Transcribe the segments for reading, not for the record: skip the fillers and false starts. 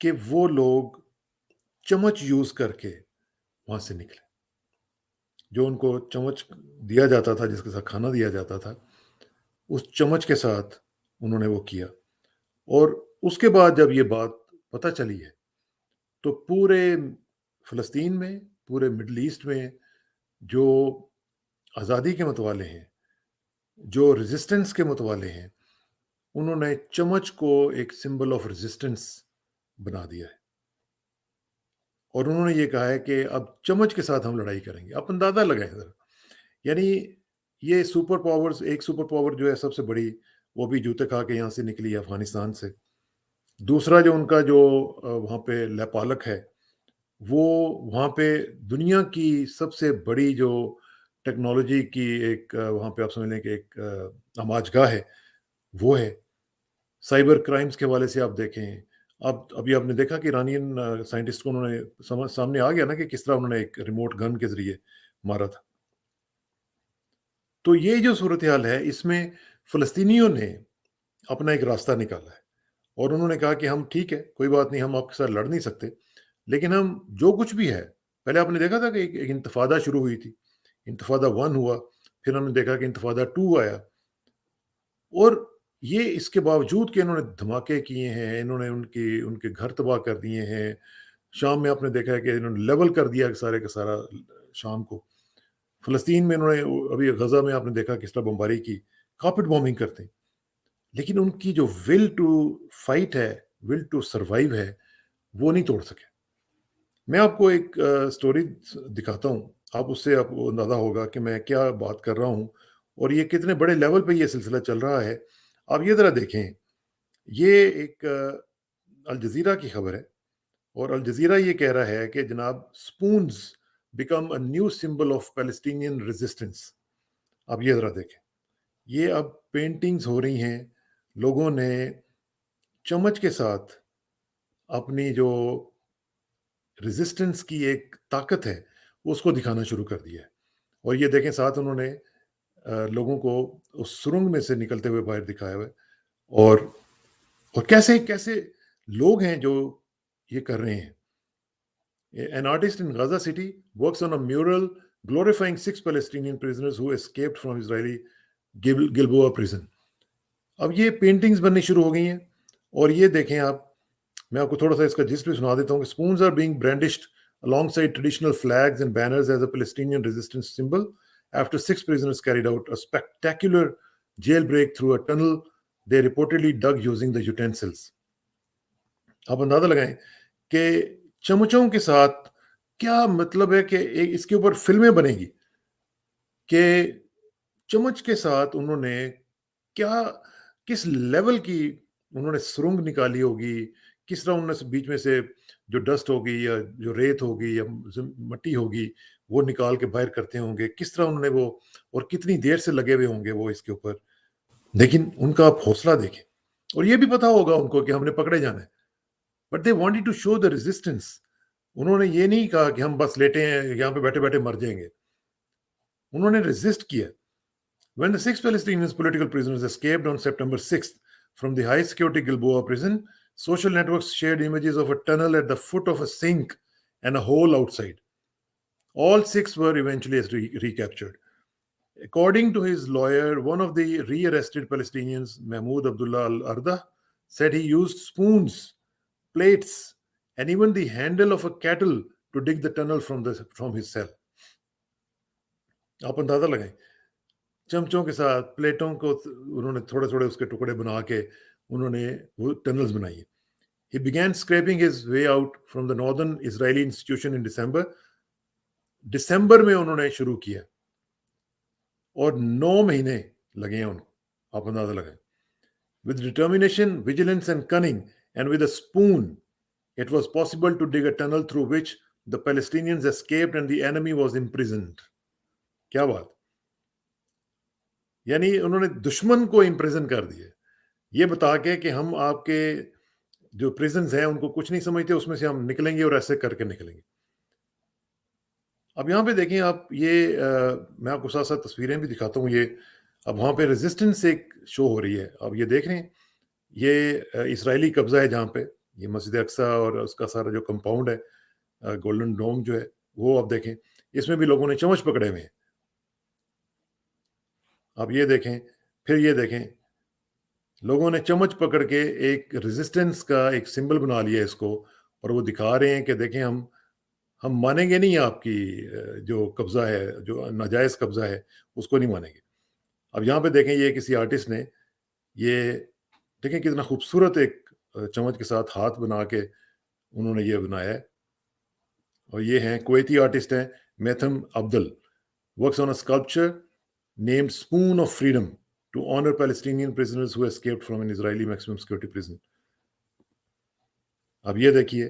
کہ وہ لوگ چمچ یوز کر کے وہاں سے نکلے. جو ان کو چمچ دیا جاتا تھا، جس کے ساتھ کھانا دیا جاتا تھا، اس چمچ کے ساتھ انہوں نے وہ کیا. اور اس کے بعد جب یہ بات پتہ چلی ہے تو پورے فلسطین میں، پورے مڈل ایسٹ میں جو آزادی کے متوالے ہیں، جو ریزسٹنس کے متوالے ہیں، انہوں نے چمچ کو ایک سمبل آف ریزسٹنس بنا دیا ہے. اور انہوں نے یہ کہا ہے کہ اب چمچ کے ساتھ ہم لڑائی کریں گے. آپ اندازہ لگائیں ذرا. یعنی یہ سپر پاورز، ایک سپر پاور جو ہے سب سے بڑی، وہ بھی جوتے کھا کے یہاں سے نکلی افغانستان سے. دوسرا جو ان کا جو وہاں پہ لیپالک ہے، وہ وہاں پہ دنیا کی سب سے بڑی جو ٹیکنالوجی کی ایک وہاں پہ آپ سمجھ لیں کہ ایک آماج گاہ ہے، وہ ہے. سائبر کرائمز کے حوالے سے آپ دیکھیں، اب ابھی آپ نے دیکھا کہ ایرانین سائنٹسٹ کو انہوں نے سامنے آ گیا نا کہ کس طرح انہوں نے ایک ریموٹ گن کے ذریعے مارا تھا. تو یہ جو صورتحال ہے، اس میں فلسطینیوں نے اپنا ایک راستہ نکالا ہے. اور انہوں نے کہا کہ ہم ٹھیک ہے، کوئی بات نہیں، ہم آپ کے ساتھ لڑ نہیں سکتے، لیکن ہم جو کچھ بھی ہے، پہلے آپ نے دیکھا تھا کہ ایک انتفاضہ شروع ہوئی تھی. انتفاضہ 1 ہوا، پھر ہم نے دیکھا کہ انتفاضہ 2 آیا. اور یہ اس کے باوجود کہ انہوں نے دھماکے کیے ہیں، انہوں نے ان کے گھر تباہ کر دیے ہیں. شام میں آپ نے دیکھا ہے کہ انہوں نے لیول کر دیا سارے کا سارا شام کو. فلسطین میں انہوں نے ابھی غزہ میں آپ نے دیکھا کس طرح بمباری کی، کارپٹ بومبنگ کرتے ہیں. لیکن ان کی جو ول ٹو فائٹ ہے، ول ٹو سروائیو ہے، وہ نہیں توڑ سکے. میں آپ کو ایک سٹوری دکھاتا ہوں، آپ اس سے آپ کو اندازہ ہوگا کہ میں کیا بات کر رہا ہوں اور یہ کتنے بڑے لیول پہ یہ سلسلہ چل رہا ہے. آپ یہ ذرا دیکھیں، یہ ایک الجزیرہ کی خبر ہے، اور الجزیرہ یہ کہہ رہا ہے کہ جناب spoons become a new symbol of Palestinian resistance. آپ یہ ذرا دیکھیں، یہ اب پینٹنگز ہو رہی ہیں، لوگوں نے چمچ کے ساتھ اپنی جو ریزسٹنس کی ایک طاقت ہے اس کو دکھانا شروع کر دیا ہے. اور یہ دیکھیں ساتھ انہوں نے لوگوں کو اس سرنگ میں سے نکلتے ہوئے باہر دکھایا ہوا ہے. اور کیسے کیسے لوگ ہیں جو یہ کر رہے ہیں. An artist in Gaza City works on a mural glorifying 6 Palestinian prisoners who escaped from Israeli Gilboa prison. اب یہ پینٹنگز بننی شروع ہو گئی ہیں. اور یہ دیکھیں آپ، میں آپ کو تھوڑا سا اس کا جسٹ بھی سنا دیتا ہوں کہ spoons are being brandished alongside traditional flags and banners as a Palestinian resistance symbol after 6 prisoners carried out a spectacular jailbreak through a tunnel they reportedly dug using the utensils. آپ اندازہ لگائیں کہ چمچوں کے ساتھ کیا مطلب ہے کہ اس کے اوپر فلمیں بنے گی کہ چمچ کے ساتھ انہوں نے کیا، کس لیول کی انہوں نے سرنگ نکالی ہوگی، کس طرح انہوں نے بیچ میں سے جو ڈسٹ ہوگی یا جو ریت ہوگی یا مٹی ہوگی وہ نکال کے باہر کرتے ہوں گے، کس طرح انہوں نے وہ، اور کتنی دیر سے لگے ہوئے ہوں گے وہ اس کے اوپر. لیکن ان کا آپ حوصلہ دیکھیں، اور یہ بھی پتا ہوگا ان کو کہ ہم نے پکڑے جانا ہے. But they wanted to show the resistance. انہوں نے یہ نہیں کہا کہ ہم بس لیٹے ہیں یہاں پہ بیٹھے بیٹھے مر جائیں گے. انہوں نے ریزسٹ کیا. When the 6 Palestinian political prisoners escaped on September 6th from the high security Gilboa prison, social networks shared images of a tunnel at the foot of a sink and a hole outside. All 6 were eventually recaptured. According to his lawyer, one of the re-arrested Palestinians, Mahmoud Abdullah al-Arda, said he used spoons, plates, and even the handle of a kettle to dig the tunnel from his cell. آپ اندازہ لگائیں، چمچوں کے ساتھ پلیٹوں کو انہوں نے تھوڑے تھوڑے اس کے ٹکڑے بنا کے انہوں نے وہ ٹنلز بنائی. He began scraping his way out from the northern Israeli institution in December. دسمبر میں انہوں نے شروع کیا اور 9 مہینے لگے ہیں ان کو. آپ اندازہ لگائیں. With determination, vigilance and cunning, and with a spoon, it was possible to dig a tunnel through which the Palestinians escaped and the enemy was imprisoned. کیا بات! یعنی انہوں نے دشمن کو امپریزن کر دیا، یہ بتا کے کہ ہم آپ کے جو پریزنز ہیں ان کو کچھ نہیں سمجھتے، اس میں سے ہم نکلیں گے اور ایسے کر کے نکلیں گے. اب یہاں پہ دیکھیں آپ، یہ میں آپ کو ساتھ ساتھ تصویریں بھی دکھاتا ہوں. یہ اب وہاں پہ ریزسٹنس ایک شو ہو رہی ہے. اب یہ دیکھ رہے ہیں، یہ اسرائیلی قبضہ ہے جہاں پہ یہ مسجد اقصیٰ اور اس کا سارا جو کمپاؤنڈ ہے، گولڈن ڈوم جو ہے، وہ آپ دیکھیں، اس میں بھی لوگوں نے چمچ پکڑے ہوئے ہیں۔ آپ یہ دیکھیں، پھر یہ دیکھیں، لوگوں نے چمچ پکڑ کے ایک ریزسٹنس کا ایک سمبل بنا لیا اس کو، اور وہ دکھا رہے ہیں کہ دیکھیں ہم مانیں گے نہیں آپ کی جو قبضہ ہے، جو ناجائز قبضہ ہے، اس کو نہیں مانیں گے۔ اب یہاں پہ دیکھیں، یہ کسی آرٹسٹ نے یہ دیکھیں کتنا خوبصورت ایک چمچ کے ساتھ ہاتھ بنا کے انہوں نے یہ بنایا ہے، اور یہ ہیں کویتی آرٹسٹ ہیں میتھم افضل، works on a sculpture named Spoon of Freedom to honor Palestinian prisoners who escaped from an Israeli maximum security prison۔ اب یہ دیکھیے،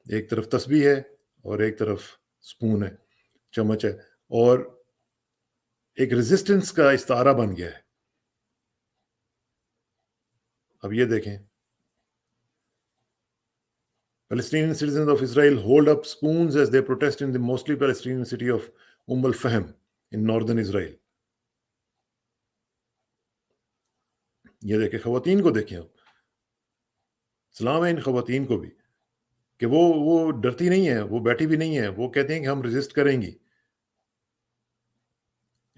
ایک طرف تسبیح ہے اور ایک طرف سپون ہے، چمچ ہے، اور ایک ریزسٹنس کا استعارہ بن گیا ہے۔ اب یہ دیکھیں، Palestinian citizens of Israel hold up spoons as they protest in the mostly Palestinian city of al-Fahm in northern Israel۔ یہ دیکھیں، خواتین کو دیکھیں، اب سلام ہے ان خواتین کو بھی کہ وہ ڈرتی نہیں ہیں، وہ بیٹھی بھی نہیں ہیں، وہ کہتے ہیں کہ ہم ریزسٹ کریں گی۔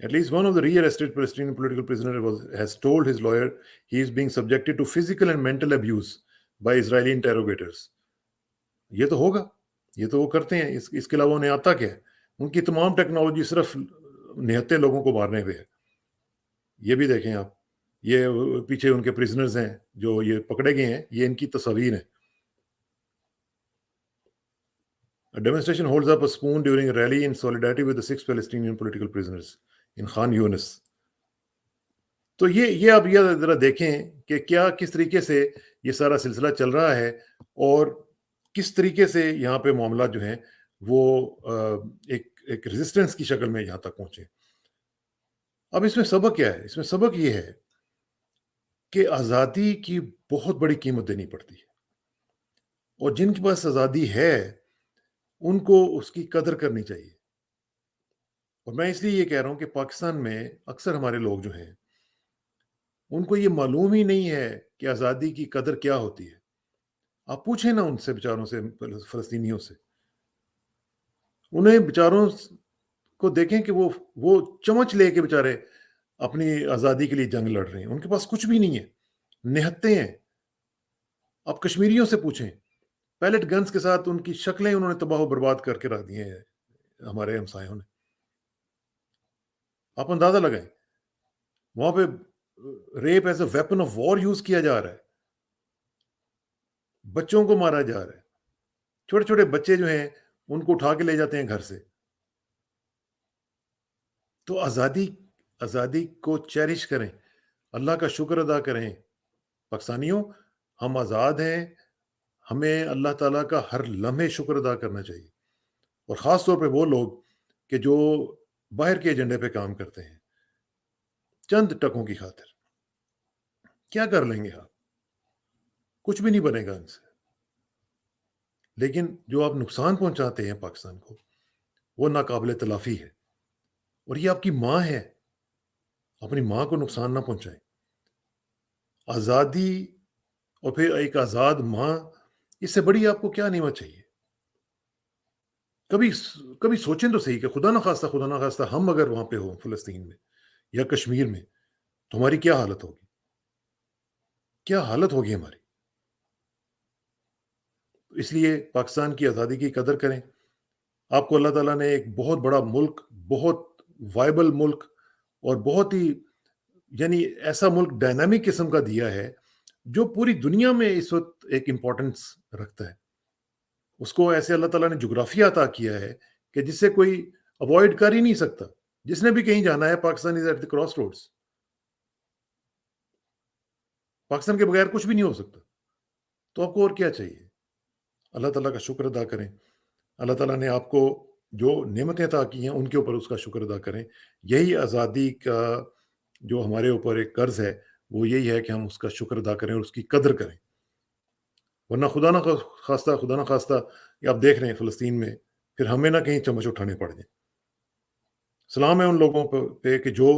At least one of the re-arrested Palestinian political prisoners has told his lawyer he is being subjected to physical and mental abuse by Israeli interrogators۔ یہ تو ہوگا، یہ تو وہ کرتے ہیں، اس کے علاوہ انہیں آتا کیا ہے؟ ان کی تمام ٹیکنالوجی صرف نہتے لوگوں کو مارنے پہ ہے۔ یہ بھی دیکھیں آپ، یہ پیچھے ان کے پرزنرز ہیں جو یہ پکڑے گئے ہیں، یہ ان کی تصاویر ہیں۔ A demonstration holds up a spoon during a rally in solidarity with the 6 Palestinian political prisoners in Khan Younis۔ تو یہ آپ یہ ذرا دیکھیں کہ کس طریقے سے یہ سارا سلسلہ چل رہا ہے، اور کس طریقے سے یہاں پہ معاملات جو ہیں وہ ایک ریزسٹنس کی شکل میں یہاں تک پہنچے۔ اب اس میں سبق کیا ہے؟ اس میں سبق یہ ہے کہ آزادی کی بہت بڑی قیمت دینی پڑتی ہے، اور جن کے پاس آزادی ہے ان کو اس کی قدر کرنی چاہیے۔ اور میں اس لیے یہ کہہ رہا ہوں کہ پاکستان میں اکثر ہمارے لوگ جو ہیں ان کو یہ معلوم ہی نہیں ہے کہ آزادی کی قدر کیا ہوتی ہے۔ آپ پوچھیں نا ان سے، بیچاروں سے، فلسطینیوں سے، انہیں بیچاروں کو دیکھیں کہ وہ چمچ لے کے بیچارے اپنی آزادی کے لیے جنگ لڑ رہے ہیں، ان کے پاس کچھ بھی نہیں ہے، نہتے ہیں۔ آپ کشمیریوں سے پوچھیں، پیلٹ گنز کے ساتھ ان کی شکلیں انہوں نے تباہ و برباد کر کے رکھ دی ہیں ہمارے ہمسایوں نے۔ آپ اندازہ لگائیں، وہاں پہ rape as a weapon of war use کیا جا رہا ہے، بچوں کو مارا جا رہا ہے، چھوٹے چھوٹے بچے جو ہیں ان کو اٹھا کے لے جاتے ہیں گھر سے۔ تو آزادی کو چیریش کریں، اللہ کا شکر ادا کریں۔ پاکستانیوں، ہم آزاد ہیں، ہمیں اللہ تعالیٰ کا ہر لمحے شکر ادا کرنا چاہیے، اور خاص طور پہ وہ لوگ کہ جو باہر کے ایجنڈے پہ کام کرتے ہیں چند ٹکوں کی خاطر۔ کیا کر لیں گے آپ؟ کچھ بھی نہیں بنے گا ان سے، لیکن جو آپ نقصان پہنچاتے ہیں پاکستان کو، وہ ناقابل تلافی ہے، اور یہ آپ کی ماں ہے، اپنی ماں کو نقصان نہ پہنچائیں۔ آزادی اور پھر ایک آزاد ماں، اس سے بڑی آپ کو کیا نعمت چاہیے؟ کبھی سوچیں تو صحیح کہ خدا نہ خواستہ ہم اگر وہاں پہ ہوں فلسطین میں یا کشمیر میں، تو ہماری کیا حالت ہوگی؟ کیا حالت ہوگی ہماری؟ اس لیے پاکستان کی آزادی کی قدر کریں۔ آپ کو اللہ تعالیٰ نے ایک بہت بڑا ملک، بہت وائبل ملک، اور بہت ہی یعنی ایسا ملک ڈائنامک قسم کا دیا ہے جو پوری دنیا میں اس وقت ایک امپورٹنس رکھتا ہے۔ اس کو ایسے اللہ تعالیٰ نے جغرافیہ عطا کیا ہے کہ جس سے کوئی اوائڈ کر ہی نہیں سکتا۔ جس نے بھی کہیں جانا ہے، Pakistan is at the crossroads. Pakistan کے بغیر کچھ بھی نہیں ہو سکتا۔ تو آپ کو اور کیا چاہیے؟ اللہ تعالیٰ کا شکر ادا کریں۔ اللہ تعالیٰ نے آپ کو جو نعمتیں عطا کی ہیں ان کے اوپر اس کا شکر ادا کریں۔ یہی آزادی کا جو ہمارے اوپر ایک قرض ہے، وہ یہی ہے کہ ہم اس کا شکر ادا کریں اور اس کی قدر کریں۔ ورنہ خدا نہ خواستہ کہ آپ دیکھ رہے ہیں فلسطین میں پھر ہمیں نہ کہیں چمچ اٹھانے پڑ جائیں۔ سلام ہے ان لوگوں پہ کہ جو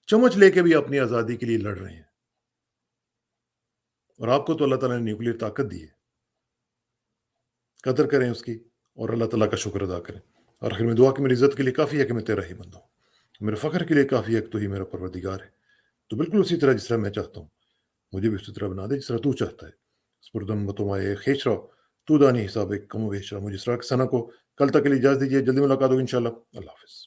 چمچ لے کے بھی اپنی آزادی کے لیے لڑ رہے ہیں۔ اور آپ کو تو اللہ تعالیٰ نے نیوکلیر طاقت دی ہے، قدر کریں اس کی اور اللہ تعالیٰ کا شکر ادا کریں۔ اور آخر میں دعا کہ میری عزت کے لیے کافی ہے کہ میں تیرا ہی بندہ ہوں، میرے فخر کے لیے کافی ہے کہ تو ہی میرا پروردگار ہے۔ تو بالکل اسی طرح جس طرح میں چاہتا ہوں مجھے بھی اسی طرح بنا دے جس طرح تو چاہتا ہے۔ سپردم بتمائے خیش رہو تو دانی حساب کم و بیش رہا۔ مجھے اسراق ثنا کو کل تک کے لیے اجازت دیجیے، جلدی ملاقات ہوگی انشاءاللہ۔ اللہ حافظ۔